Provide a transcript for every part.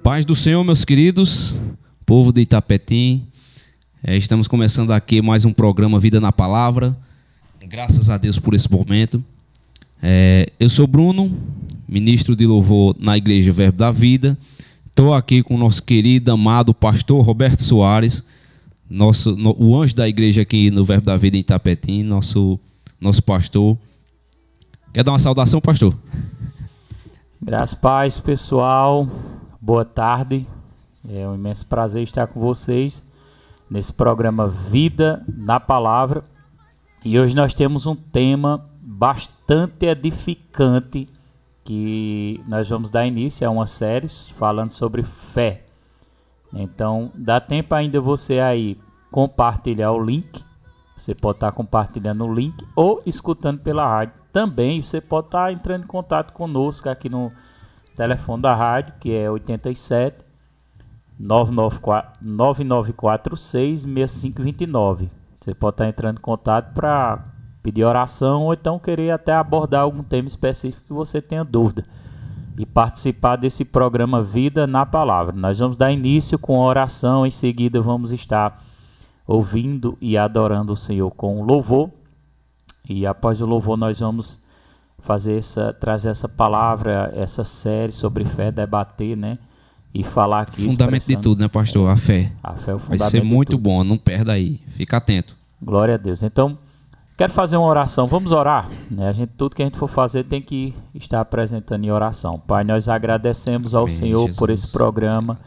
Paz do Senhor, meus queridos, povo de Itapetim. Estamos começando aqui mais um programa Vida na Palavra. Graças a Deus por esse momento. Eu sou Bruno, ministro de louvor na Igreja Verbo da Vida. Estou aqui com o nosso querido, amado pastor Roberto Soares, o anjo da igreja aqui no Verbo da Vida em Itapetim, nosso pastor. Quer dar uma saudação, pastor? Graças e paz, pessoal. Boa tarde. É um imenso prazer estar com vocês nesse programa Vida na Palavra. E hoje nós temos um tema bastante edificante que nós vamos dar início a uma série falando sobre fé. Então, dá tempo ainda você aí compartilhar o link. Você pode estar compartilhando o link ou escutando pela rádio. Também você pode estar entrando em contato conosco aqui no telefone da rádio, que é 87 9946 6529. Você pode estar entrando em contato para pedir oração ou então querer até abordar algum tema específico que você tenha dúvida e participar desse programa Vida na Palavra. Nós vamos dar início com a oração, em seguida vamos estar ouvindo e adorando o Senhor com louvor. E após o louvor nós vamos trazer essa palavra, essa série sobre fé, debater, né? E falar aqui. Fundamento de tudo, né, pastor? A fé. A fé é o fundamento. Vai ser muito bom, não perda aí. Fica atento. Glória a Deus. Então, quero fazer uma oração. Vamos orar? Tudo que a gente for fazer tem que estar apresentando em oração. Pai, nós agradecemos ao Senhor Jesus por esse programa.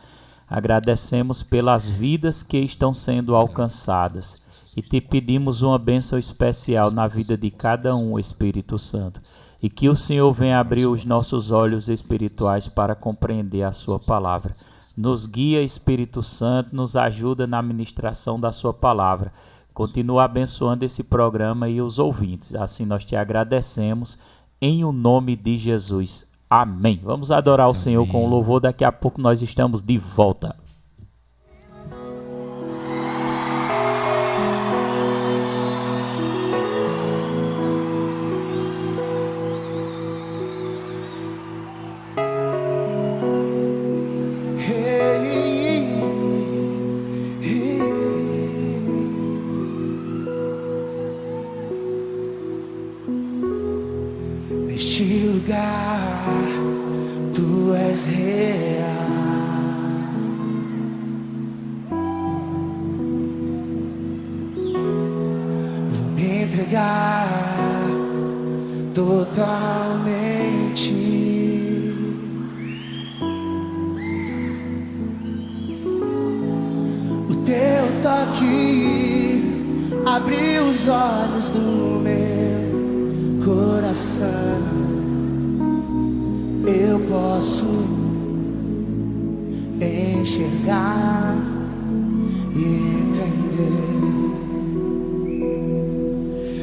Agradecemos pelas vidas que estão sendo alcançadas. E te pedimos uma bênção especial na vida de cada um, Espírito Santo. E que o Senhor venha abrir os nossos olhos espirituais para compreender a sua palavra. Nos guia, Espírito Santo, nos ajuda na ministração da sua palavra. Continua abençoando esse programa e os ouvintes. Assim nós te agradecemos em o nome de Jesus. Amém. Vamos adorar o Senhor com o louvor. Daqui a pouco nós estamos de volta. Tu és real, vou me entregar totalmente. O teu toque abriu os olhos do meu coração. Eu posso enxergar e entender.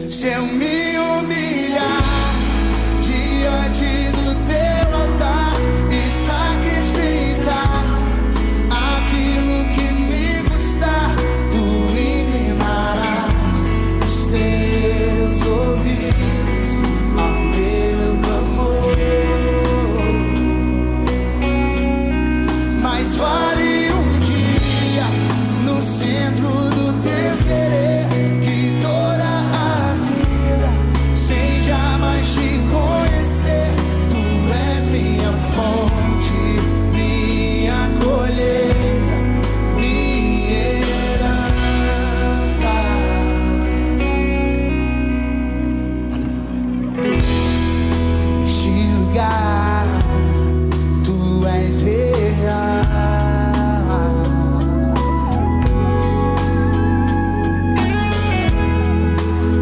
Se eu me humilhar diante do teu altar e sacrificar aquilo que me custar, tu inclinarás os teus ouvidos ao meu clamor. Mais vale um dia no centro do teu querer que toda a vida sem jamais te conhecer. Tu és minha fonte, minha colheita, minha herança. Neste lugar tu és real.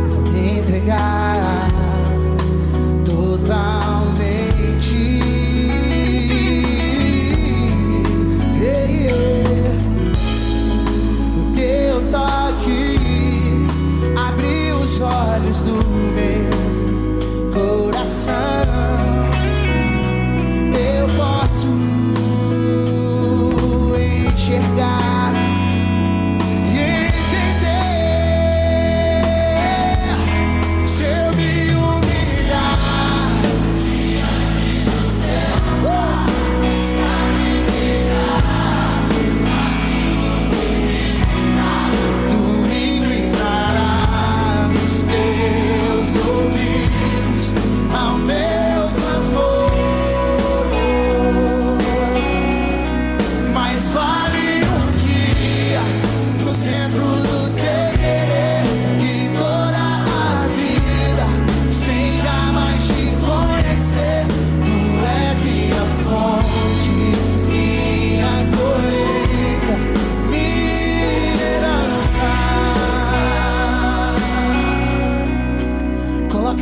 Vou me entregar totalmente. O teu toque abriu os olhos do meu coração. Eu posso enxergar e entender. Se eu me humilhar diante do teu sacrificar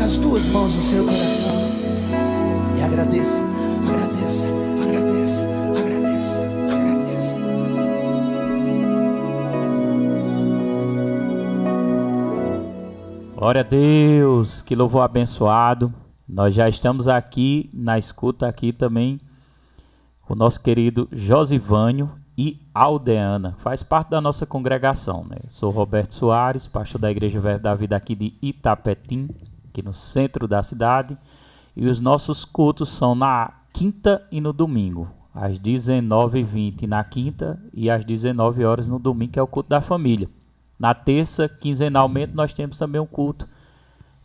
as tuas mãos no seu coração e agradeça, agradeça, agradeça, agradeça, agradeça. Glória a Deus, que louvor abençoado. Nós já estamos aqui na escuta aqui também com o nosso querido Josivânio e Aldeana, faz parte da nossa congregação, né? Sou Roberto Soares, pastor da Igreja Verbo da Vida aqui de Itapetim, aqui no centro da cidade, e os nossos cultos são na quinta e no domingo, às 19h20 na quinta e às 19 horas no domingo, que é o culto da família. Na terça, quinzenalmente, nós temos também um culto,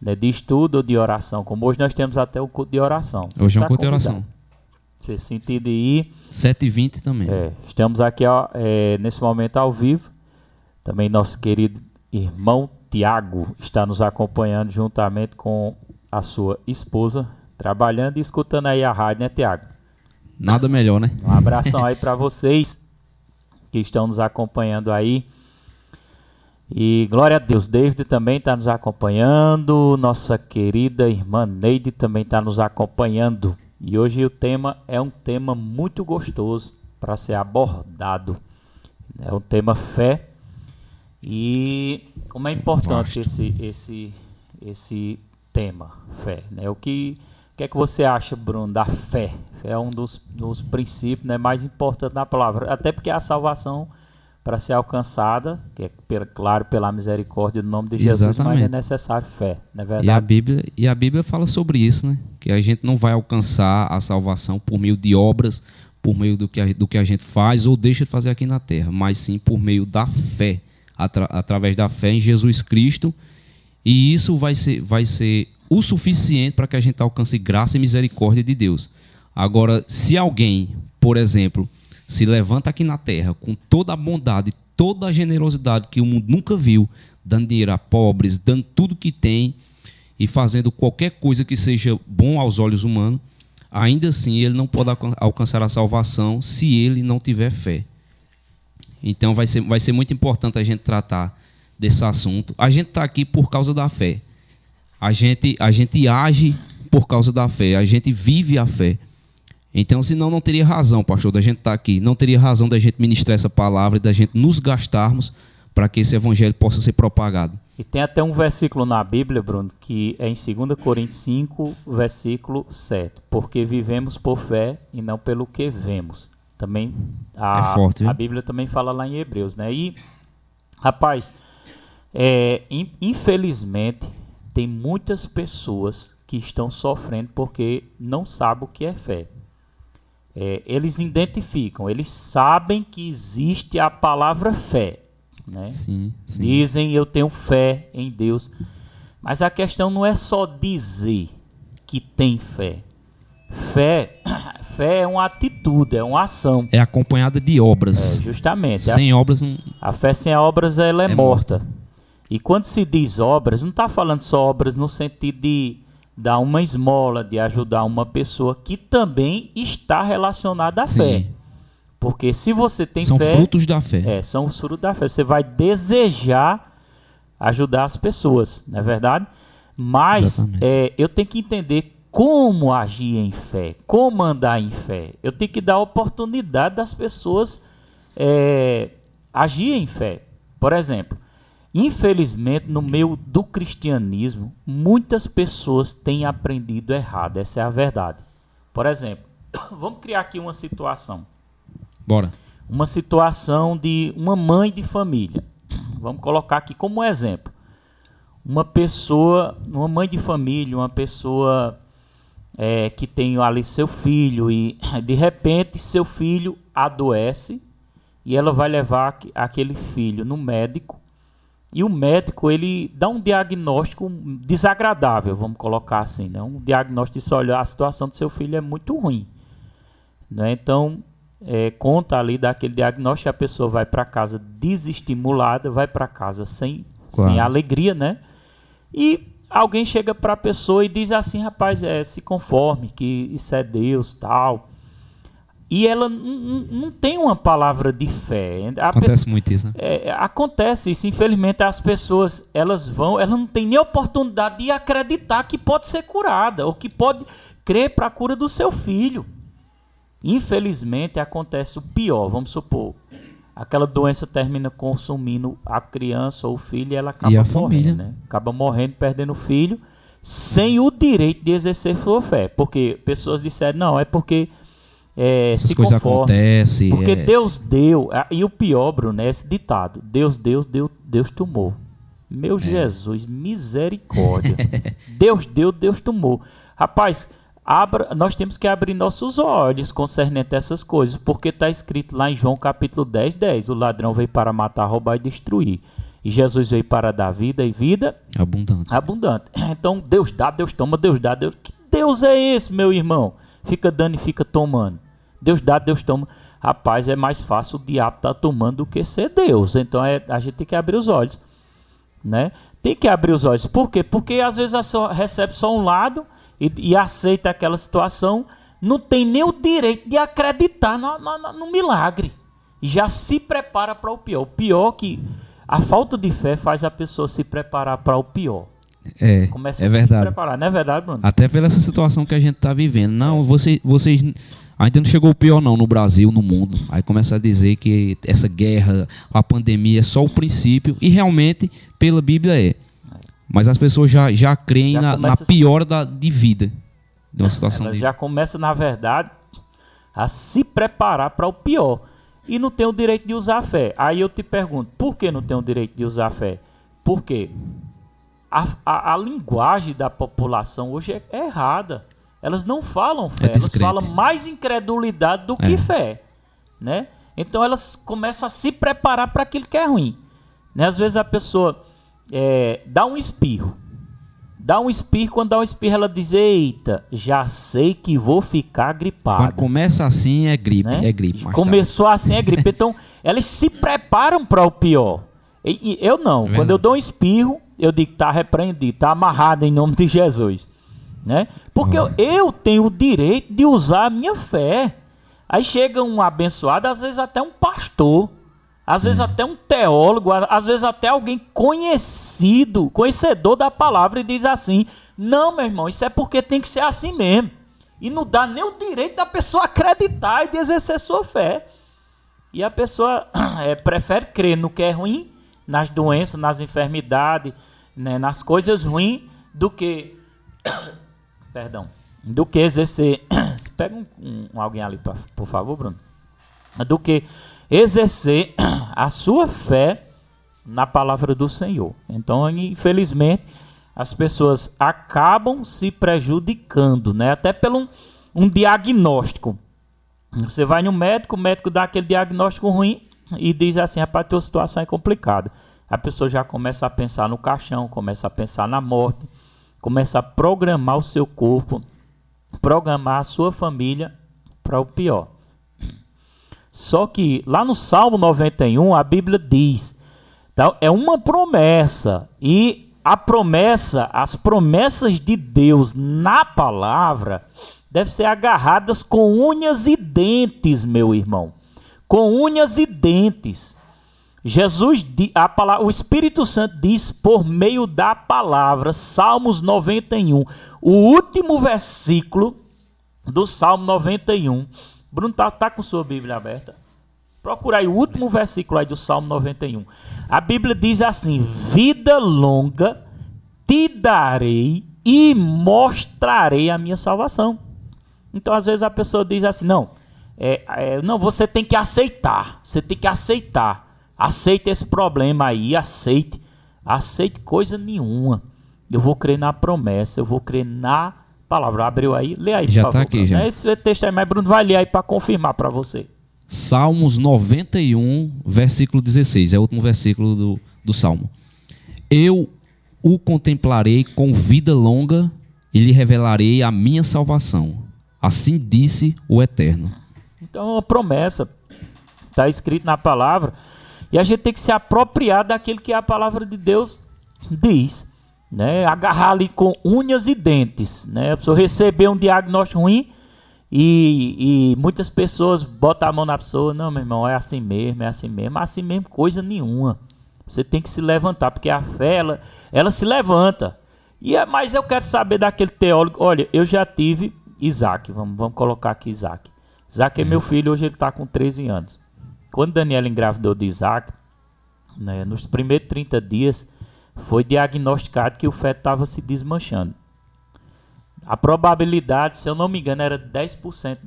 né, de estudo ou de oração, como hoje nós temos até o culto de oração. Hoje é um culto de oração. Você sentir de ir. 7h20 também. Estamos aqui nesse momento ao vivo. Também nosso querido irmão Tiago está nos acompanhando juntamente com a sua esposa, trabalhando e escutando aí a rádio, né, Tiago? Nada melhor, né? Um abração aí para vocês que estão nos acompanhando aí. E glória a Deus, David também está nos acompanhando. Nossa querida irmã Neide também está nos acompanhando. E hoje o tema é um tema muito gostoso para ser abordado. É um tema fé. E como é importante esse tema, fé, né? O que é que você acha, Bruno, da fé? É um dos princípios, né, mais importantes da palavra. Até porque a salvação, para ser alcançada, que é claro, pela misericórdia do nome de Jesus, exatamente, mas é necessário fé, não é verdade? E a Bíblia fala sobre isso, né? Que a gente não vai alcançar a salvação por meio de obras, por meio do que a gente faz ou deixa de fazer aqui na terra, mas sim por meio da fé, através da fé em Jesus Cristo. E isso vai ser o suficiente para que a gente alcance graça e misericórdia de Deus. Agora, se alguém, por exemplo, se levanta aqui na terra com toda a bondade, toda a generosidade que o mundo nunca viu, dando dinheiro a pobres, dando tudo que tem e fazendo qualquer coisa que seja bom aos olhos humanos, ainda assim ele não pode alcançar a salvação se ele não tiver fé. Então vai ser muito importante a gente tratar desse assunto. A gente está aqui por causa da fé. A gente age por causa da fé. A gente vive a fé. Então, senão não teria razão, pastor, da gente estar aqui. Não teria razão da gente ministrar essa palavra e da gente nos gastarmos para que esse evangelho possa ser propagado. E tem até um versículo na Bíblia, Bruno, que é em 2 Coríntios 5, versículo 7. Porque vivemos por fé e não pelo que vemos. Também é forte, viu? A Bíblia também fala lá em Hebreus, né? E, rapaz, infelizmente, tem muitas pessoas que estão sofrendo porque não sabem o que é fé. Eles identificam, eles sabem que existe a palavra fé, né? Sim. Dizem, eu tenho fé em Deus, mas a questão não é só dizer que tem fé. Fé é uma atitude, é uma ação. É acompanhada de obras. Justamente. Sem obras não... A fé sem obras ela é morta. E quando se diz obras, não está falando só obras no sentido de dar uma esmola, de ajudar uma pessoa, que também está relacionada à fé. Porque se você tem fé... São frutos da fé. São os frutos da fé. Você vai desejar ajudar as pessoas, não é verdade? Mas eu tenho que entender como agir em fé, como andar em fé. Eu tenho que dar oportunidade das pessoas agir em fé. Por exemplo, infelizmente, no meio do cristianismo, muitas pessoas têm aprendido errado. Essa é a verdade. Por exemplo, vamos criar aqui uma situação. Bora. Uma situação de uma mãe de família. Vamos colocar aqui como exemplo. Uma mãe de família, uma pessoa que tem ali seu filho e de repente seu filho adoece e ela vai levar aquele filho no médico. E o médico, ele dá um diagnóstico desagradável, vamos colocar assim, né? Um diagnóstico de, olha, a situação do seu filho é muito ruim, né? Então, conta ali daquele diagnóstico, a pessoa vai para casa desestimulada, vai para casa sem alegria, né? E alguém chega para a pessoa e diz assim, rapaz, se conforme, que isso é Deus, tal. e ela não tem uma palavra de fé. Acontece muito isso, né? Acontece isso. Infelizmente, as pessoas, elas não têm nem oportunidade de acreditar que pode ser curada, ou que pode crer para a cura do seu filho. Infelizmente, acontece o pior. Vamos supor, aquela doença termina consumindo a criança ou o filho e ela acaba morrendo, né? Acaba morrendo, perdendo o filho, sem o direito de exercer sua fé. Porque pessoas disseram, não, é porque essas coisas acontecem. Porque Deus deu. E o pior, Bruno, é esse ditado: Deus deu, Deus tomou. Meu Jesus, misericórdia. Deus deu, Deus tomou. Rapaz, nós temos que abrir nossos olhos concernente a essas coisas, porque está escrito lá em João capítulo 10:10: o ladrão veio para matar, roubar e destruir. E Jesus veio para dar vida e vida abundante. Então Deus dá, Deus toma, Deus dá, Deus. Que Deus é esse, meu irmão? Fica dando e fica tomando. Deus dá, Deus toma. Rapaz, é mais fácil o diabo estar tomando do que ser Deus. Então a gente tem que abrir os olhos, né? Tem que abrir os olhos. Por quê? Porque às vezes recebe só um lado e aceita aquela situação, não tem nem o direito de acreditar no milagre. Já se prepara para o pior. O pior é que a falta de fé faz a pessoa se preparar para o pior. Começa a se preparar, não é verdade, Bruno? Até pela essa situação que a gente está vivendo. Não, vocês ainda não chegou o pior não no Brasil, no mundo. Aí começa a dizer que essa guerra, a pandemia é só o princípio, e realmente pela Bíblia é. Mas as pessoas já creem na pior de vida. De uma situação Ela já começa, na verdade, a se preparar para o pior. E não tem o direito de usar a fé. Aí eu te pergunto, por que não tem o direito de usar a fé? Por quê? A linguagem da população hoje é errada. Elas não falam fé, elas falam mais incredulidade do que fé, né? Então elas começam a se preparar para aquilo que é ruim, né? Às vezes a pessoa dá um espirro. Quando dá um espirro ela diz, eita, já sei que vou ficar gripada. Quando começa assim é gripe, né? É gripe. Começou assim é gripe. Então elas se preparam para o pior. Eu não, quando eu dou um espirro, eu digo, tá repreendido, tá amarrado em nome de Jesus, né? Porque eu tenho o direito de usar a minha fé. Aí chega um abençoado, às vezes até um pastor, às vezes até um teólogo, às vezes até alguém conhecedor da palavra, e diz assim, não, meu irmão, isso é porque tem que ser assim mesmo. E não dá nem o direito da pessoa acreditar e de exercer sua fé. E a pessoa prefere crer no que é ruim, nas doenças, nas enfermidades, né, nas coisas ruins, do que exercer. Pega alguém ali, por favor, Bruno. Do que exercer a sua fé na palavra do Senhor. Então, infelizmente, as pessoas acabam se prejudicando, né? Até pelo um diagnóstico. Você vai no médico, o médico dá aquele diagnóstico ruim e diz assim, rapaz, tua situação é complicada. A pessoa já começa a pensar no caixão, começa a pensar na morte, começa a programar o seu corpo, programar a sua família para o pior. Só que lá no Salmo 91 a Bíblia diz, tá, é uma promessa, e as promessas de Deus na palavra devem ser agarradas com unhas e dentes, meu irmão, com unhas e dentes. O Espírito Santo diz por meio da palavra, Salmos 91, o último versículo do Salmo 91. Bruno tá com sua Bíblia aberta. Procura aí o último versículo aí do Salmo 91. A Bíblia diz assim, vida longa te darei e mostrarei a minha salvação. Então às vezes a pessoa diz assim, não, você tem que aceitar, aceite esse problema aí, aceite coisa nenhuma. Eu vou crer na promessa, eu vou crer na palavra. Abriu aí, lê aí, já por favor. Tá aqui, já. Esse texto aí, mas Bruno vai ler aí para confirmar para você. Salmos 91, versículo 16, é o último versículo do Salmo. Eu o contemplarei com vida longa e lhe revelarei a minha salvação. Assim disse o Eterno. Então é uma promessa, está escrito na palavra, e a gente tem que se apropriar daquilo que a palavra de Deus diz, né? Agarrar ali com unhas e dentes, né? A pessoa receber um diagnóstico ruim E muitas pessoas botam a mão na pessoa, não, meu irmão, é assim mesmo, coisa nenhuma. Você tem que se levantar, porque a fé, ela se levanta. Mas eu quero saber daquele teólogo. Olha, eu já tive Isaac, vamos colocar aqui Isaac. Isaac é meu filho, hoje ele está com 13 anos. Quando Daniela engravidou de Isaac, né, nos primeiros 30 dias, foi diagnosticado que o feto estava se desmanchando. A probabilidade, se eu não me engano, era 10%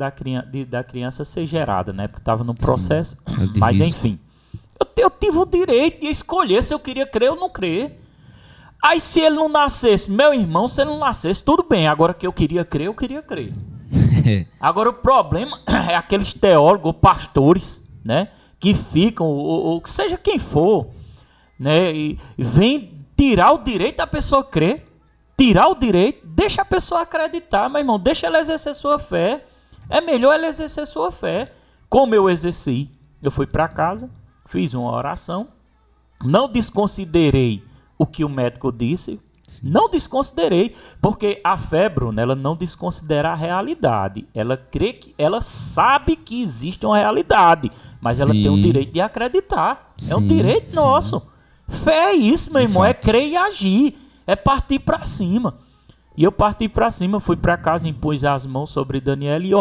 da criança ser gerada, né? Porque estava no processo. Sim, mas enfim, eu tive o direito de escolher se eu queria crer ou não crer. Aí se ele não nascesse, meu irmão, se ele não nascesse, tudo bem. Agora que eu queria crer, eu queria crer. Agora o problema é aqueles teólogos ou pastores, né? Que ficam, ou seja quem for, né? E vem tirar o direito da pessoa crer. Tirar o direito, deixa a pessoa acreditar, meu irmão, deixa ela exercer sua fé. É melhor ela exercer sua fé. Como eu exerci, eu fui para casa, fiz uma oração, não desconsiderei o que o médico disse. Sim. Não desconsiderei, porque a fé, Bruno, ela não desconsidera a realidade. Ela crê que, ela sabe que existe uma realidade, mas ela tem o direito de acreditar. É um direito nosso. Fé é isso, meu irmão, é crer e agir. É partir para cima. E eu parti para cima, fui para casa, impus as mãos sobre Daniela e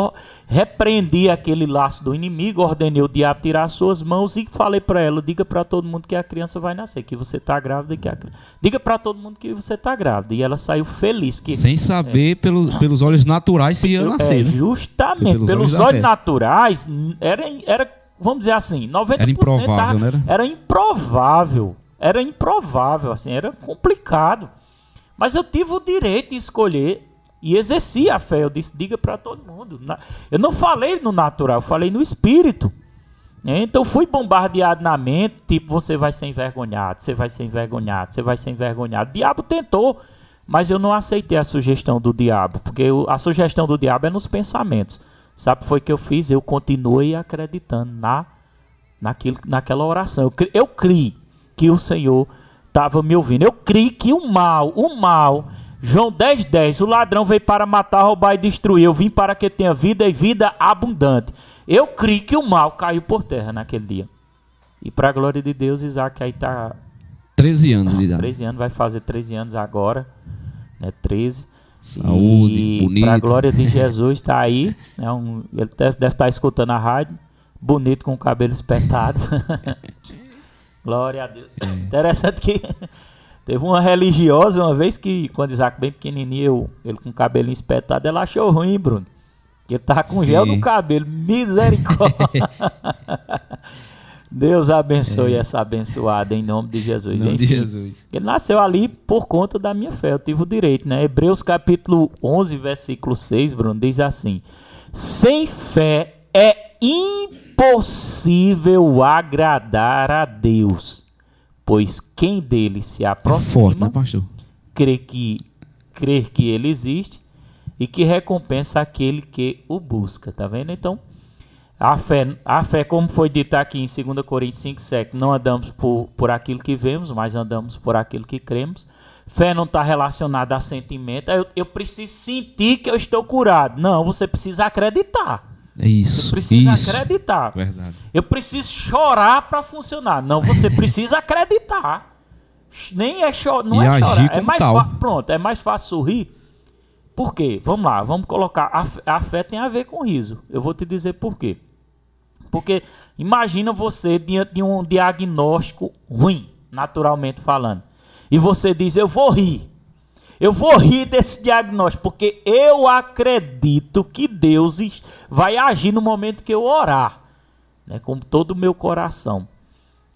repreendi aquele laço do inimigo, ordenei o diabo tirar as suas mãos e falei para ela, diga para todo mundo que a criança vai nascer, que você está grávida, diga para todo mundo que você está grávida. E ela saiu feliz. Porque, sem saber pelos olhos naturais se ia nascer. Justamente, pelos olhos naturais, era, vamos dizer assim, 90% era improvável, né? Era improvável, assim, era complicado. Mas eu tive o direito de escolher e exerci a fé. Eu disse, diga para todo mundo. Eu não falei no natural, eu falei no espírito. Então fui bombardeado na mente, tipo, você vai ser envergonhado, você vai ser envergonhado, você vai ser envergonhado. O diabo tentou, mas eu não aceitei a sugestão do diabo, porque a sugestão do diabo é nos pensamentos. Sabe o que foi que eu fiz? Eu continuei acreditando naquela oração. Eu criei que o Senhor estava me ouvindo. Eu criei que o mal, João 10:10, o ladrão veio para matar, roubar e destruir. Eu vim para que tenha vida e vida abundante. Eu criei que o mal caiu por terra naquele dia. E para a glória de Deus, Isaac aí está 13 anos de idade. 13 anos, vai fazer 13 anos agora, né? 13. Saúde, bonito. Para a glória de Jesus, está aí. Ele deve estar escutando a rádio. Bonito, com o cabelo espetado. Glória a Deus. Interessante que teve uma religiosa uma vez que, quando Isaac bem pequenininho, ele com o cabelinho espetado, ela achou ruim, Bruno. Que ele tava com gel no cabelo. Misericórdia. Deus abençoe essa abençoada em nome de Jesus. Em nome de Jesus. Ele nasceu ali por conta da minha fé. Eu tive o direito, né? Hebreus capítulo 11, versículo 6, Bruno, diz assim: sem fé é impossível agradar a Deus, pois quem dele se aproxima, forte, né, pastor? Crer que ele existe e que recompensa aquele que o busca, tá vendo? Então, a fé, como foi dito aqui em 2 Coríntios 5:7, não andamos por aquilo que vemos, mas andamos por aquilo que cremos. Fé não está relacionada a sentimento. Eu preciso sentir que eu estou curado. Não, você precisa acreditar. É isso. Você precisa acreditar. Verdade. Eu preciso chorar para funcionar. Não, você precisa acreditar. Nem é chorar, não e é agir chorar. como é mais tal. Pronto, é mais fácil sorrir. Por quê? Vamos lá, vamos colocar. A fé tem a ver com riso. Eu vou te dizer por quê. Porque imagina você diante de um diagnóstico ruim, naturalmente falando. E você diz, eu vou rir. Eu vou rir desse diagnóstico, porque eu acredito que Deus vai agir no momento que eu orar, né, com todo o meu coração.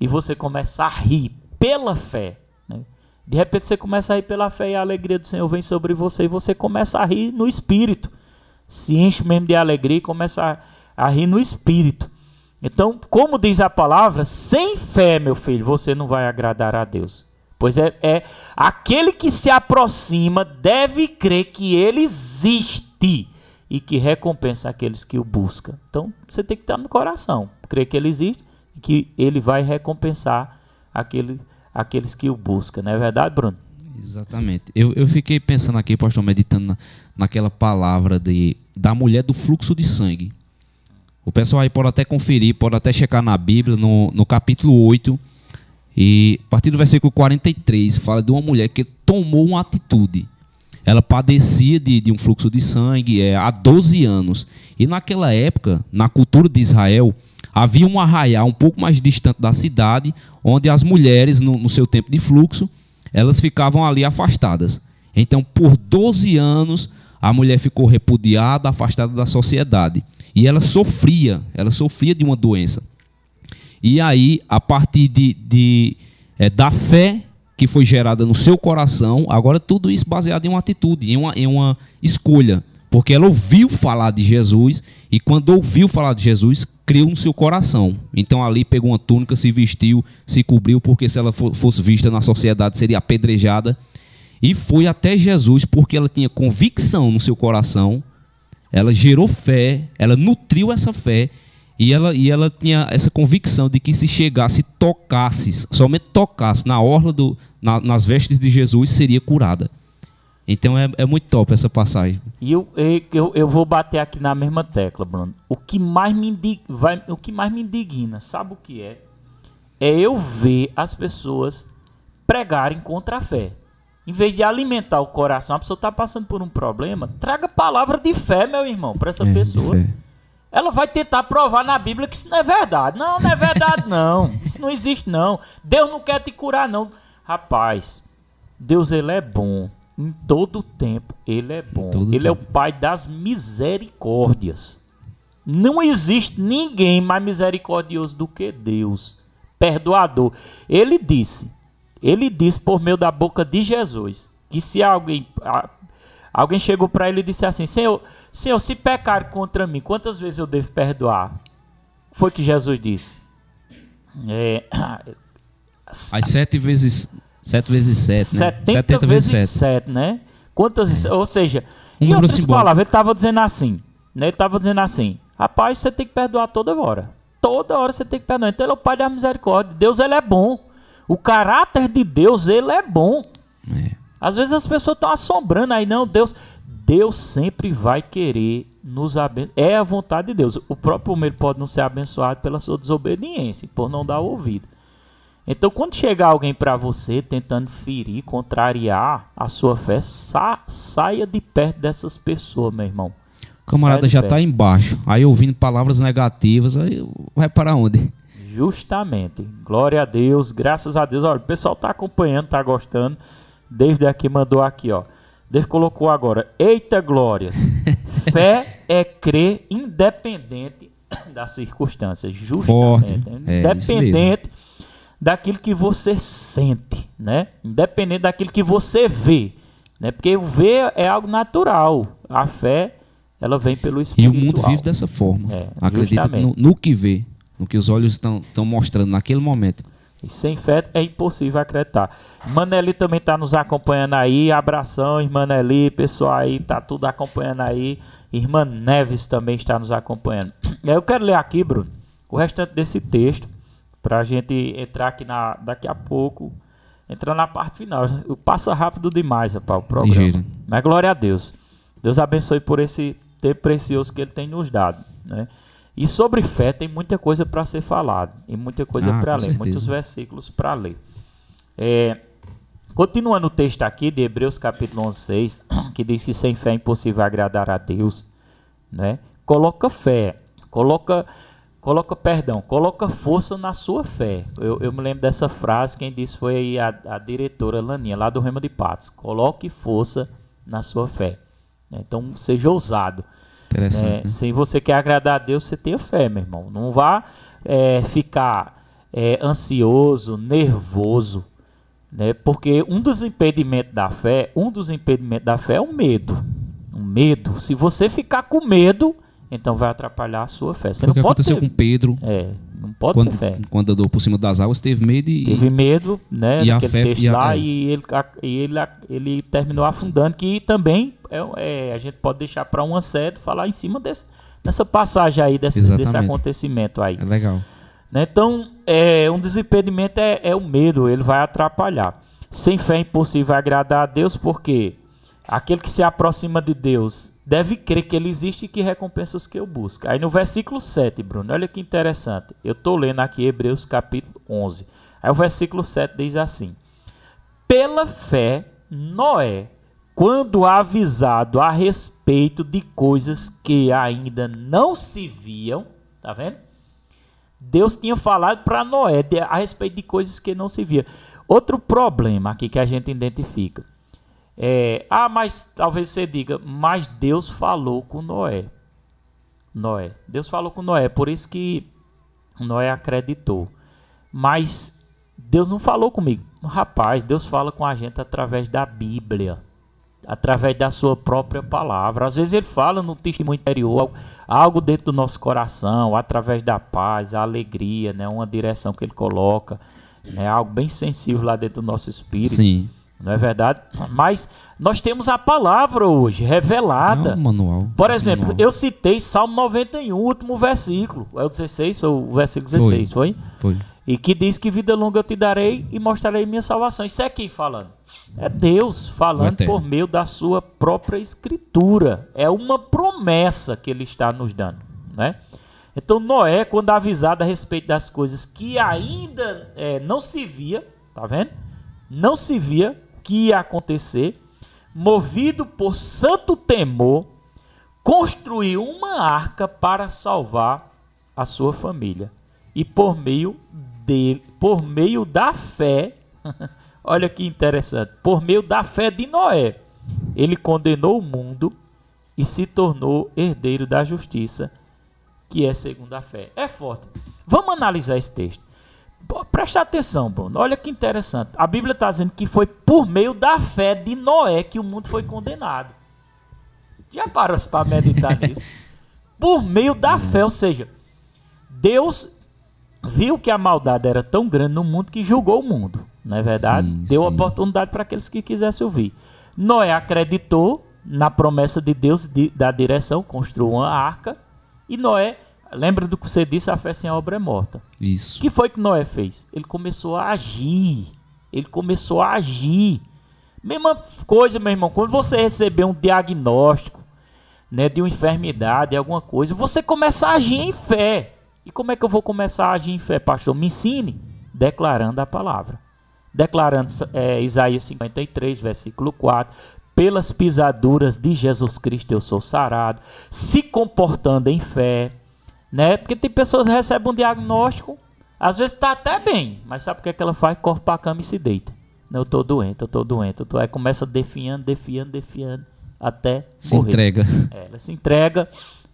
E você começa a rir pela fé. Né? De repente você começa a rir pela fé e a alegria do Senhor vem sobre você e você começa a rir no espírito. Se enche mesmo de alegria e começa a rir no espírito. Então, como diz a palavra, sem fé, meu filho, você não vai agradar a Deus. Pois é aquele que se aproxima deve crer que ele existe e que recompensa aqueles que o buscam. Então, você tem que estar no coração, crer que ele existe e que ele vai recompensar aqueles que o buscam. Não é verdade, Bruno? Exatamente. Eu fiquei pensando aqui, pastor, meditando naquela palavra de da mulher do fluxo de sangue. O pessoal aí pode até conferir, pode até checar na Bíblia, no capítulo 8, e a partir do versículo 43, fala de uma mulher que tomou uma atitude. Ela padecia de um fluxo de sangue há 12 anos. E naquela época, na cultura de Israel, havia um arraial um pouco mais distante da cidade, onde as mulheres, no seu tempo de fluxo, elas ficavam ali afastadas. Então, por 12 anos, a mulher ficou repudiada, afastada da sociedade. E ela sofria de uma doença. E aí, a partir da fé que foi gerada no seu coração, agora tudo isso baseado em uma atitude, em uma escolha. Porque ela ouviu falar de Jesus, e quando ouviu falar de Jesus, creu no seu coração. Então ali pegou uma túnica, se vestiu, se cobriu, porque se ela fosse vista na sociedade seria apedrejada. E foi até Jesus, porque ela tinha convicção no seu coração, ela gerou fé, ela nutriu essa fé, e ela tinha essa convicção de que se chegasse, tocasse, somente tocasse na orla, nas vestes de Jesus, seria curada. Então é muito top essa passagem. E eu vou bater aqui na mesma tecla, Bruno. O que mais me indigna, sabe o que é? É eu ver as pessoas pregarem contra a fé. Em vez de alimentar o coração, a pessoa está passando por um problema, traga palavra de fé, meu irmão, para essa pessoa. Ela vai tentar provar na Bíblia que isso não é verdade. Não é verdade, não. Isso não existe, não. Deus não quer te curar, não. Rapaz, Deus, ele é bom. Em todo tempo, ele é bom. Ele é o Pai das misericórdias. Não existe ninguém mais misericordioso do que Deus. Perdoador. Ele disse por meio da boca de Jesus, que se alguém chegou para ele e disse assim: Senhor, se pecar contra mim, quantas vezes eu devo perdoar? Foi que Jesus disse. As 7 vezes 7, né? 70 vezes 7, né? Quantas, ou seja, em outras palavras, ele estava dizendo assim, né? Ele estava dizendo assim: rapaz, você tem que perdoar toda hora. Toda hora você tem que perdoar. Então ele é o Pai da misericórdia. Deus, ele é bom. O caráter de Deus, ele é bom. Às vezes as pessoas estão assombrando aí, não, Deus sempre vai querer nos abençoar. É a vontade de Deus. O próprio homem pode não ser abençoado pela sua desobediência, por não dar ouvido. Então, quando chegar alguém para você tentando ferir, contrariar a sua fé, saia de perto dessas pessoas, meu irmão. O camarada já está embaixo, aí ouvindo palavras negativas, aí vai para onde? Justamente. Glória a Deus, graças a Deus. Olha, o pessoal está acompanhando, está gostando. David aqui mandou aqui, ó. David colocou agora: eita glórias. Fé é crer independente das circunstâncias. Justamente. Forte. Independente daquilo que você sente, né? Independente daquilo que você vê, né? Porque o ver é algo natural. A fé, ela vem pelo espiritual. E o mundo vive dessa forma. Acredita no que vê, no que os olhos estão mostrando naquele momento. E sem fé é impossível acreditar. Irmã Nelly também está nos acompanhando aí. Abração, irmã Nelly. Pessoal aí, tá tudo acompanhando aí. Irmã Neves também está nos acompanhando. Eu quero ler aqui, Bruno, o restante desse texto, para a gente entrar aqui daqui a pouco, entrar na parte final. Passa rápido demais, rapaz, o programa. Ligeiro. Mas glória a Deus. Deus abençoe por esse tempo precioso que Ele tem nos dado, né? E sobre fé tem muita coisa para ser falado, e muita coisa para ler, certeza. muitos versículos para ler. Continuando o texto aqui de Hebreus capítulo 11:6, que diz que sem fé é impossível agradar a Deus, né? Coloca fé, coloca força na sua fé. Eu me lembro dessa frase, quem disse foi a diretora Laninha, lá do Rema de Patos. Coloque força na sua fé. Então, seja ousado. Interessante. Né? Se você quer agradar a Deus, você tenha fé, meu irmão. Não vá ficar ansioso, nervoso, né? Porque um dos impedimentos da fé é o medo. O medo. Se você ficar com medo, então vai atrapalhar a sua fé. Você Foi o que aconteceu com Pedro. Não pode ter fé. Quando andou por cima das águas, teve medo Teve medo, né? E a fé e ele terminou afundando, que também a gente pode deixar para uma série falar em cima nessa passagem aí, desse acontecimento aí. É legal. Né? Então, um dos impedimentos é o medo, ele vai atrapalhar. Sem fé é impossível agradar a Deus, porque aquele que se aproxima de Deus, deve crer que ele existe e que recompensa os que o buscam. Aí no versículo 7, Bruno, olha que interessante. Eu estou lendo aqui Hebreus capítulo 11. Aí o versículo 7 diz assim: pela fé, Noé, quando avisado a respeito de coisas que ainda não se viam, tá vendo? Deus tinha falado para Noé a respeito de coisas que não se viam. Outro problema aqui que a gente identifica mas talvez você diga, mas Deus falou com Noé. Deus falou com Noé, por isso que Noé acreditou. Mas Deus não falou comigo. Rapaz, Deus fala com a gente através da Bíblia, através da sua própria palavra. Às vezes ele fala no testemunho interior, algo dentro do nosso coração, através da paz, a alegria, né? Uma direção que ele coloca, né? Algo bem sensível lá dentro do nosso espírito. Sim. Não é verdade? Mas nós temos a palavra hoje, revelada. Manual. Por exemplo, eu citei Salmo 91, último versículo. É o 16, foi o versículo 16, foi? Foi. E que diz que vida longa eu te darei e mostrarei minha salvação. Isso é quem falando? É Deus falando por meio da sua própria escritura. É uma promessa que ele está nos dando, né? Então Noé, quando avisado a respeito das coisas que ainda não se via, tá vendo? Não se via que ia acontecer, movido por santo temor, construiu uma arca para salvar a sua família. E por meio da fé, olha que interessante, por meio da fé de Noé, ele condenou o mundo e se tornou herdeiro da justiça, que é segundo a fé. É forte. Vamos analisar esse texto. Presta atenção, Bruno. Olha que interessante. A Bíblia está dizendo que foi por meio da fé de Noé que o mundo foi condenado. Já parou para meditar nisso? Por meio da fé, ou seja, Deus viu que a maldade era tão grande no mundo que julgou o mundo. Não é verdade? Deu oportunidade para aqueles que quisessem ouvir. Noé acreditou na promessa de Deus da direção, construiu uma arca. E Noé, lembra do que você disse, a fé sem obra é morta. Isso. O que foi que Noé fez? Ele começou a agir. Mesma coisa, meu irmão, quando você receber um diagnóstico, né, de uma enfermidade, alguma coisa, você começa a agir em fé. E como é que eu vou começar a agir em fé, pastor? Me ensine. Declarando a palavra. Declarando Isaías 53, versículo 4. Pelas pisaduras de Jesus Cristo eu sou sarado. Se comportando em fé. Né? Porque tem pessoas que recebem um diagnóstico, às vezes está até bem, mas sabe o que ela faz? Corre para a cama e se deita. Eu estou doente. Aí começa defiando, até se morrer. Entrega.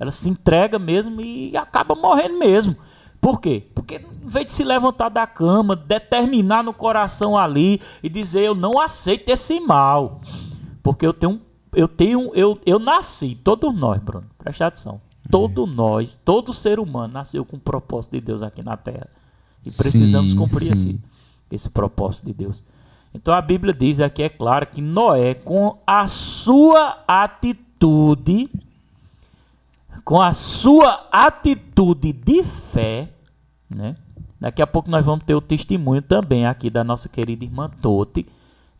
Ela se entrega mesmo e acaba morrendo mesmo. Por quê? Porque em vez de se levantar da cama, determinar no coração ali e dizer, eu não aceito esse mal. Porque eu nasci, todos nós, Bruno, presta atenção. Todo ser humano nasceu com o propósito de Deus aqui na Terra. E precisamos cumprir esse propósito de Deus. Então a Bíblia diz aqui, é claro, que Noé, com a sua atitude de fé, né? Daqui a pouco nós vamos ter o testemunho também aqui da nossa querida irmã Tote,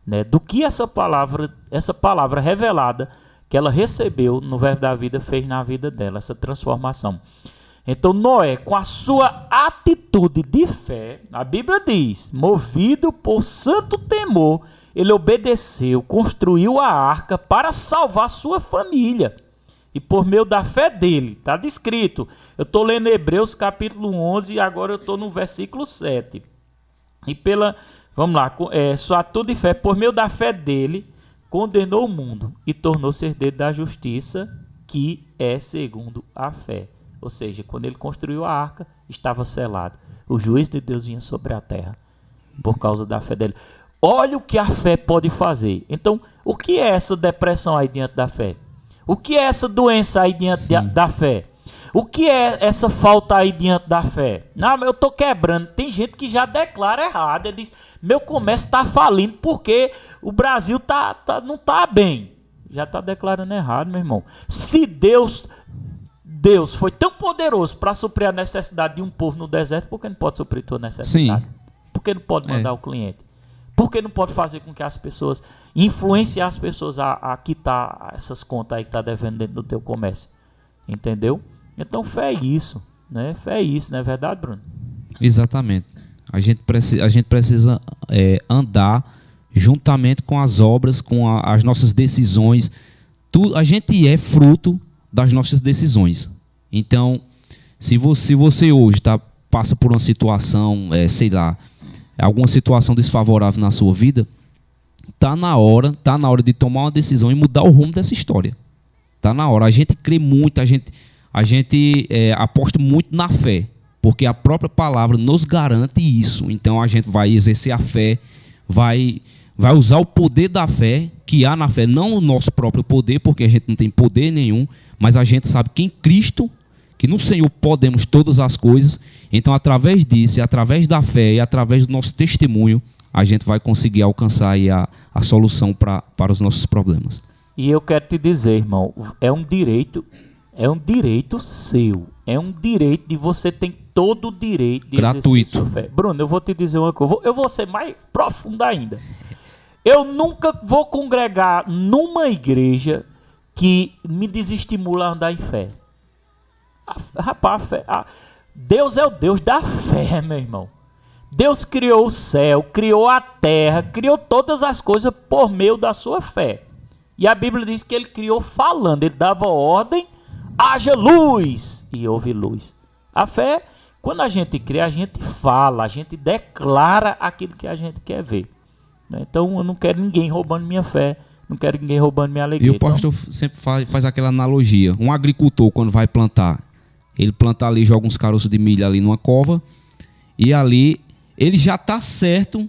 né? Do que essa palavra revelada que ela recebeu no Verbo da Vida fez na vida dela, essa transformação. Então Noé, com a sua atitude de fé, a Bíblia diz, movido por santo temor, ele obedeceu, construiu a arca para salvar sua família. E por meio da fé dele, está descrito. Eu estou lendo Hebreus capítulo 11 e agora eu estou no versículo 7. Vamos lá, sua atitude de fé, por meio da fé dele, condenou o mundo e tornou-se herdeiro da justiça, que é segundo a fé. Ou seja, quando ele construiu a arca, estava selado. O juízo de Deus vinha sobre a terra por causa da fé dele. Olha o que a fé pode fazer. Então, o que é essa depressão aí diante da fé? O que é essa doença aí diante da fé? O que é essa falta aí diante da fé? Não, eu estou quebrando. Tem gente que já declara errado. Ele diz, meu comércio está falindo porque o Brasil não está bem. Já está declarando errado, meu irmão. Se Deus foi tão poderoso para suprir a necessidade de um povo no deserto, por que não pode suprir tua necessidade? Sim. Por que não pode mandar o cliente? Por que não pode fazer com que as pessoas influenciar as pessoas a quitar essas contas aí que está devendo dentro do teu comércio. Entendeu? Então fé é isso, né? Fé é isso, não é verdade, Bruno? Exatamente. A gente precisa andar juntamente com as obras, com as nossas decisões. A gente é fruto das nossas decisões. Então, se você hoje passa por uma situação, sei lá, alguma situação desfavorável na sua vida, tá na hora de tomar uma decisão e mudar o rumo dessa história. Tá na hora. A gente crê muito, a gente aposta muito na fé, porque a própria palavra nos garante isso. Então a gente vai exercer a fé, vai usar o poder da fé, que há na fé, não o nosso próprio poder, porque a gente não tem poder nenhum, mas a gente sabe que em Cristo, que no Senhor podemos todas as coisas. Então, através disso, através da fé e através do nosso testemunho, a gente vai conseguir alcançar aí a solução para os nossos problemas. E eu quero te dizer, irmão, é um direito seu, é um direito de você, tem todo o direito de gratuito. Exercer sua fé. Bruno, eu vou te dizer uma coisa, eu vou ser mais profundo ainda. Eu nunca vou congregar numa igreja que me desestimula a andar em fé. Rapaz, Deus é o Deus da fé, meu irmão. Deus criou o céu, criou a terra, criou todas as coisas por meio da sua fé. E a Bíblia diz que ele criou falando, ele dava ordem, haja luz, e houve luz. A fé, quando a gente crê, a gente fala, a gente declara aquilo que a gente quer ver. Então eu não quero ninguém roubando minha fé, não quero ninguém roubando minha alegria. E o pastor sempre faz aquela analogia. Um agricultor, quando vai plantar, ele planta ali, joga uns caroços de milho ali numa cova, e ali ele já está certo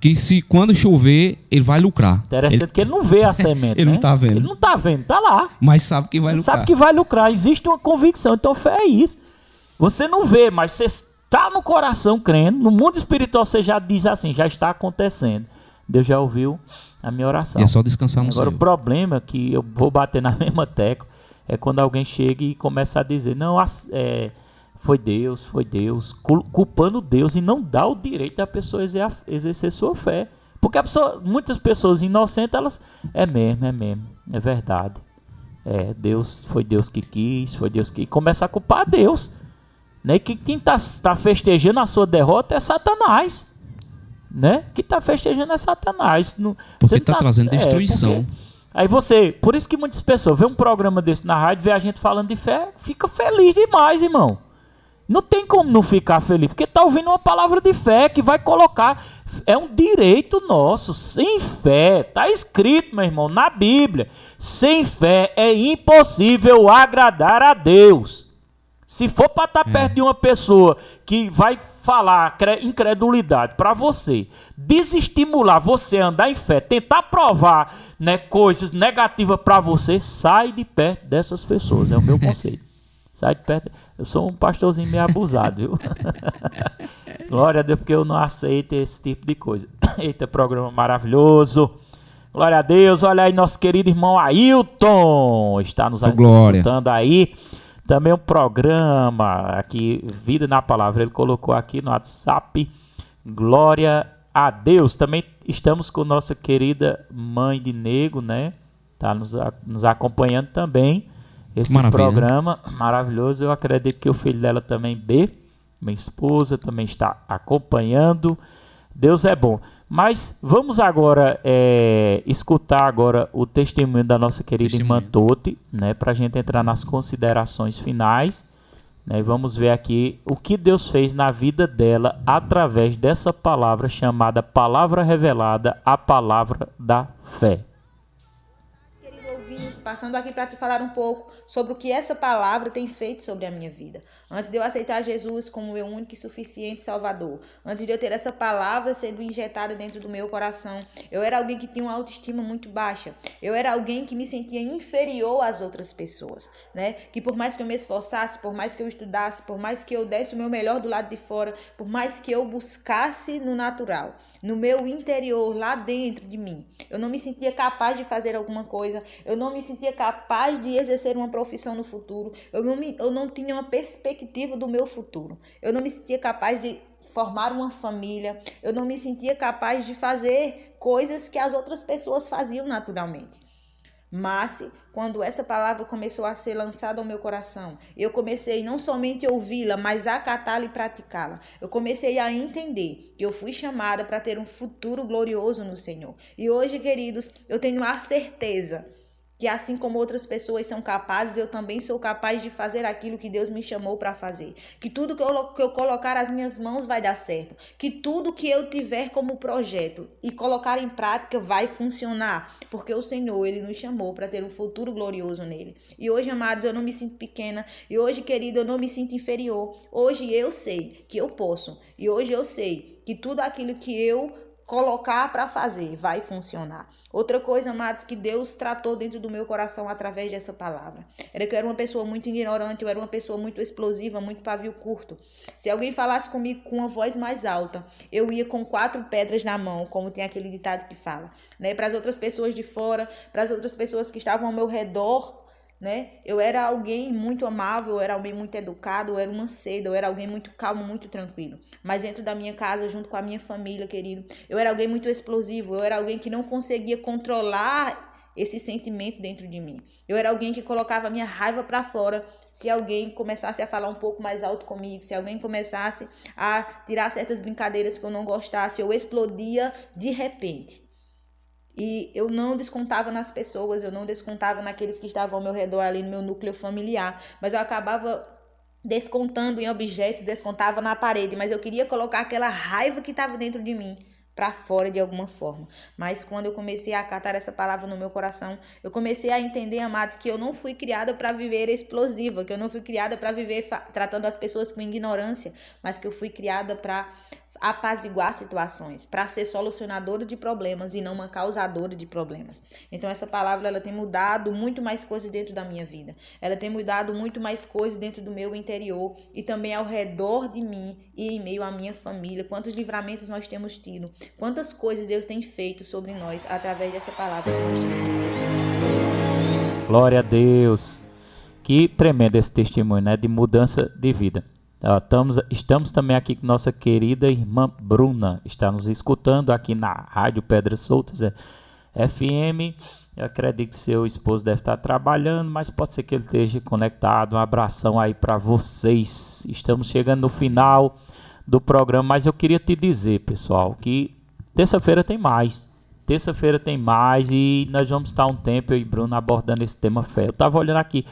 que se quando chover, ele vai lucrar. Interessante que ele não vê a semente. Ele não está vendo. Ele não está vendo, está lá. Mas sabe que vai lucrar. Sabe que vai lucrar, existe uma convicção. Então fé é isso. Você não vê, mas você está no coração crendo. No mundo espiritual você já diz assim, já está acontecendo. Deus já ouviu a minha oração. E é só descansar no Agora Senhor. O problema é que eu vou bater na mesma tecla é quando alguém chega e começa a dizer, não, foi Deus, culpando Deus e não dá o direito da pessoa exercer sua fé. Porque muitas pessoas inocentes, elas, é mesmo, é verdade. Foi Deus que quis, e começa a culpar Deus. Né? Que quem tá festejando a sua derrota é Satanás. Né? Quem está festejando é Satanás. Porque está trazendo destruição. Por isso que muitas pessoas vê um programa desse na rádio, vê a gente falando de fé, fica feliz demais, irmão. Não tem como não ficar feliz, porque está ouvindo uma palavra de fé que vai colocar, é um direito nosso. Sem fé, está escrito, meu irmão, na Bíblia, sem fé é impossível agradar a Deus. Se for para estar perto de uma pessoa que vai falar incredulidade para você, desestimular você a andar em fé, tentar provar, né, coisas negativas para você, sai de perto dessas pessoas, é o meu conselho. Sai de perto. Eu sou um pastorzinho meio abusado, viu? Glória a Deus, porque eu não aceito esse tipo de coisa. Eita, programa maravilhoso. Glória a Deus. Olha aí, nosso querido irmão Ailton está nos escutando aí. Também um programa aqui, Vida na Palavra, ele colocou aqui no WhatsApp. Glória a Deus. Também estamos com nossa querida mãe de Nego, né? Está nos acompanhando também. Esse programa maravilhoso. Eu acredito que o filho dela também, B, minha esposa, também está acompanhando. Deus é bom. Mas vamos agora escutar agora o testemunho da nossa querida irmã Toti, né, para a gente entrar nas considerações finais. Né, vamos ver aqui o que Deus fez na vida dela através dessa palavra chamada Palavra Revelada, a Palavra da Fé. Passando aqui para te falar um pouco sobre o que essa palavra tem feito sobre a minha vida. Antes de eu aceitar Jesus como meu único e suficiente Salvador, antes de eu ter essa palavra sendo injetada dentro do meu coração, eu era alguém que tinha uma autoestima muito baixa. Eu era alguém que me sentia inferior às outras pessoas, né? Que por mais que eu me esforçasse, por mais que eu estudasse, por mais que eu desse o meu melhor do lado de fora, por mais que eu buscasse no natural, no meu interior, lá dentro de mim, eu não me sentia capaz de fazer alguma coisa, eu não me sentia capaz de exercer uma profissão no futuro, eu não tinha uma perspectiva do meu futuro, eu não me sentia capaz de formar uma família, eu não me sentia capaz de fazer coisas que as outras pessoas faziam naturalmente. Mas, quando essa palavra começou a ser lançada ao meu coração, eu comecei não somente a ouvi-la, mas a acatá-la e praticá-la. Eu comecei a entender que eu fui chamada para ter um futuro glorioso no Senhor. E hoje, queridos, eu tenho a certeza que assim como outras pessoas são capazes, eu também sou capaz de fazer aquilo que Deus me chamou para fazer. Que tudo que eu colocar as minhas mãos vai dar certo. Que tudo que eu tiver como projeto e colocar em prática vai funcionar. Porque o Senhor, Ele nos chamou para ter um futuro glorioso nele. E hoje, amados, eu não me sinto pequena. E hoje, querido, eu não me sinto inferior. Hoje eu sei que eu posso. E hoje eu sei que tudo aquilo que eu colocar para fazer vai funcionar. Outra coisa, amados, que Deus tratou dentro do meu coração através dessa palavra, era que eu era uma pessoa muito ignorante, eu era uma pessoa muito explosiva, muito pavio curto. Se alguém falasse comigo com uma voz mais alta, eu ia com 4 pedras na mão, como tem aquele ditado que fala, né? Para as outras pessoas de fora, para as outras pessoas que estavam ao meu redor, né? Eu era alguém muito amável, eu era alguém muito educado, eu era uma seda, eu era alguém muito calmo, muito tranquilo. Mas dentro da minha casa, junto com a minha família, querido, eu era alguém muito explosivo, eu era alguém que não conseguia controlar esse sentimento dentro de mim. Eu era alguém que colocava a minha raiva para fora se alguém começasse a falar um pouco mais alto comigo, se alguém começasse a tirar certas brincadeiras que eu não gostasse, eu explodia de repente. E eu não descontava nas pessoas, eu não descontava naqueles que estavam ao meu redor ali no meu núcleo familiar, mas eu acabava descontando em objetos, descontava na parede, mas eu queria colocar aquela raiva que estava dentro de mim para fora de alguma forma. Mas quando eu comecei a acatar essa palavra no meu coração, eu comecei a entender, amados, que eu não fui criada para viver explosiva, que eu não fui criada para viver tratando as pessoas com ignorância, mas que eu fui criada para apaziguar situações, para ser solucionadora de problemas e não uma causadora de problemas. Então essa palavra, ela tem mudado muito mais coisas dentro da minha vida. Ela tem mudado muito mais coisas dentro do meu interior e também ao redor de mim e em meio à minha família. Quantos livramentos nós temos tido, quantas coisas Deus tem feito sobre nós através dessa palavra que nós temos recebido. Glória a Deus. Que tremendo esse testemunho, né, de mudança de vida. Estamos também aqui com nossa querida irmã Bruna, está nos escutando aqui na Rádio Pedras Soltas FM. Eu acredito que seu esposo deve estar trabalhando, mas pode ser que ele esteja conectado. Um abração aí para vocês. Estamos chegando no final do programa, mas eu queria te dizer, pessoal, que terça-feira tem mais. Terça-feira tem mais e nós vamos estar um tempo, eu e Bruno, abordando esse tema fé. Eu estava olhando aqui,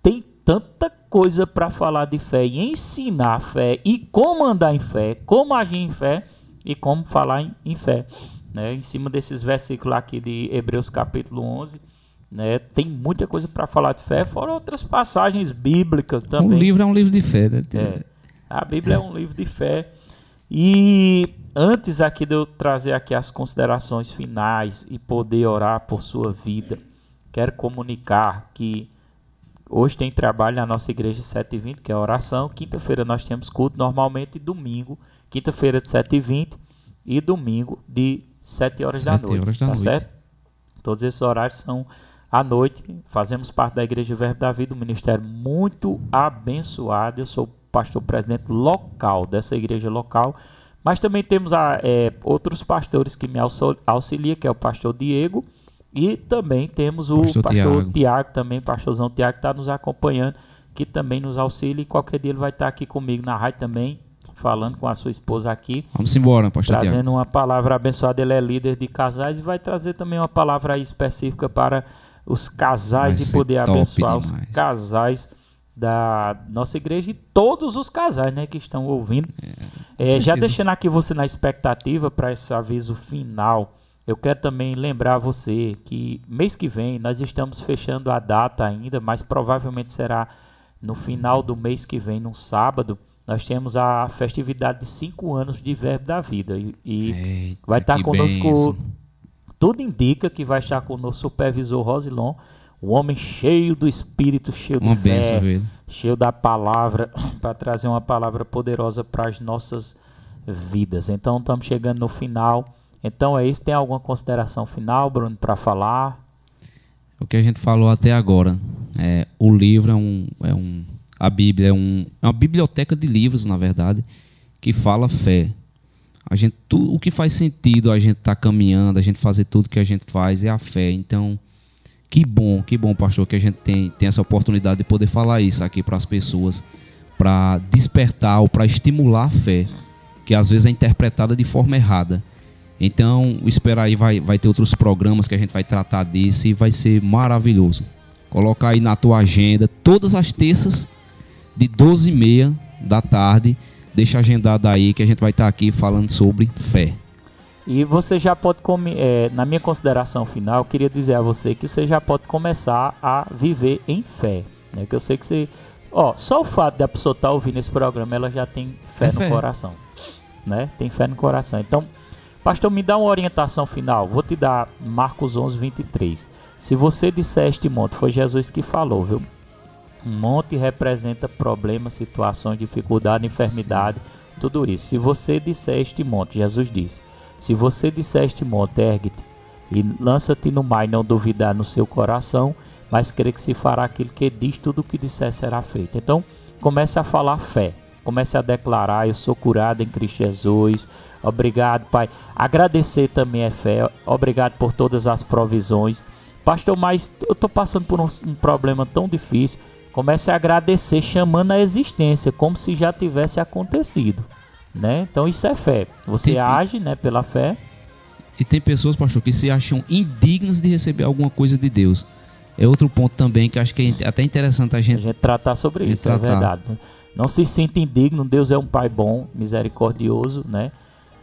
tem tanta coisa para falar de fé e ensinar fé e como andar em fé, como agir em fé e como falar em fé, né? Em cima desses versículos aqui de Hebreus capítulo 11, né? Tem muita coisa para falar de fé, fora outras passagens bíblicas também. O livro é um livro de fé, né? A Bíblia é um livro de fé. E antes aqui de eu trazer aqui as considerações finais e poder orar por sua vida, quero comunicar que hoje tem trabalho na nossa igreja 7h20, que é a oração. Quinta-feira nós temos culto normalmente, e domingo, quinta-feira de 7h20 e domingo de 7 horas da noite. Tá certo? Todos esses horários são à noite. Fazemos parte da Igreja Verbo da Vida, um ministério muito abençoado. Eu sou pastor presidente local dessa igreja local, mas também temos outros pastores que me auxiliam, que é o pastor Diego. E também temos o pastor Tiago, também, pastorzão Tiago, que está nos acompanhando, que também nos auxilia. E qualquer dia ele vai estar aqui comigo na rádio também, falando com a sua esposa aqui. Vamos embora, pastor Tiago. Trazendo uma palavra abençoada. Ele é líder de casais e vai trazer também uma palavra aí específica para os casais e poder abençoar os casais da nossa igreja e todos os casais, né, que estão ouvindo. Já deixando aqui você na expectativa para esse aviso final. Eu quero também lembrar você que mês que vem nós estamos fechando a data ainda, mas provavelmente será no final do mês que vem, num sábado. Nós temos a festividade de 5 anos de Verbo da Vida e vai estar conosco. Tudo indica que vai estar conosco o supervisor Rosilon, um homem cheio do Espírito, cheio de fé, cheio da palavra, para trazer uma palavra poderosa para as nossas vidas. Então estamos chegando no final. Então é isso. Tem alguma consideração final, Bruno, para falar? O que a gente falou até agora. O livro a Bíblia é uma biblioteca de livros, na verdade, que fala fé. o que faz sentido a gente estar caminhando, a gente fazer tudo que a gente faz é a fé. Então, que bom, pastor, que a gente tem essa oportunidade de poder falar isso aqui para as pessoas, para despertar ou para estimular a fé, que às vezes é interpretada de forma errada. Então, esperar aí, vai ter outros programas que a gente vai tratar disso e vai ser maravilhoso. Coloca aí na tua agenda, todas as terças, de 12h30 da tarde, deixa agendado aí que a gente vai estar aqui falando sobre fé. E você já pode, na minha consideração final, eu queria dizer a você que você já pode começar a viver em fé, né? Que eu sei que você... só o fato de a pessoa estar ouvindo esse programa, ela já tem fé no coração, né? Tem fé no coração. Então, pastor, me dá uma orientação final. Vou te dar Marcos 11:23. Se você disser este monte, foi Jesus que falou, viu? Um monte representa problemas, situações, dificuldade, enfermidade, tudo isso. Se você disser este monte, Jesus disse, se você disser este monte, ergue-te e lança-te no mar e não duvidar no seu coração, mas crê que se fará aquilo que diz, tudo o que disser será feito. Então, comece a falar fé, comece a declarar, eu sou curado em Cristo Jesus, obrigado, Pai. Agradecer também é fé, obrigado por todas as provisões. Pastor, mas eu estou passando por um problema tão difícil. Comece a agradecer, chamando a existência, como se já tivesse acontecido, né? Então isso é fé. Você age, né, pela fé. E tem pessoas, pastor, que se acham indignas de receber alguma coisa de Deus. É outro ponto também que acho que é até interessante a gente tratar sobre isso, é verdade. Não se sinta indigno, Deus é um Pai bom, misericordioso, né?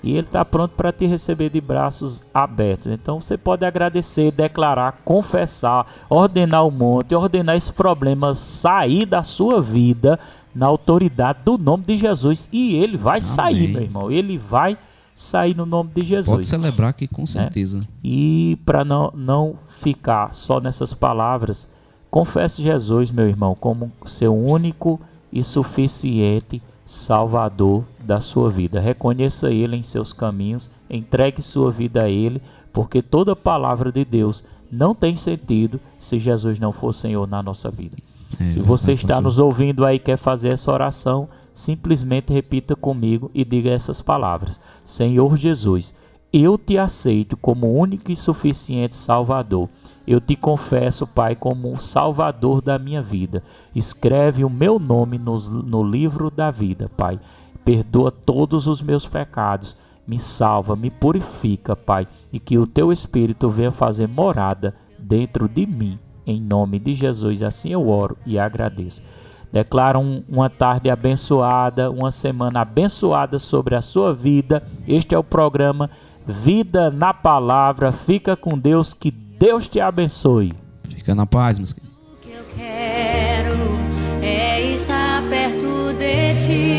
E Ele está pronto para te receber de braços abertos. Então você pode agradecer, declarar, confessar, ordenar o monte, ordenar esse problema sair da sua vida na autoridade do nome de Jesus. E ele vai sair, meu irmão. Ele vai sair no nome de Jesus. Pode celebrar aqui com certeza. E para não ficar só nessas palavras, confesse Jesus, meu irmão, como seu único e suficiente Salvador da sua vida. Reconheça Ele em seus caminhos, entregue sua vida a Ele, porque toda palavra de Deus não tem sentido se Jesus não for Senhor na nossa vida. Se você está nos ouvindo aí e quer fazer essa oração, simplesmente repita comigo e diga essas palavras: Senhor Jesus, eu te aceito como único e suficiente Salvador. Eu te confesso, Pai, como um Salvador da minha vida. Escreve o meu nome no livro da vida, Pai. Perdoa todos os meus pecados. Me salva, me purifica, Pai. E que o Teu Espírito venha fazer morada dentro de mim. Em nome de Jesus, assim eu oro e agradeço. Declaro uma tarde abençoada, uma semana abençoada sobre a sua vida. Este é o programa Vida na Palavra. Fica com Deus, que Deus te abençoe. Fica na paz, meus queridos. O que eu quero é estar perto de ti.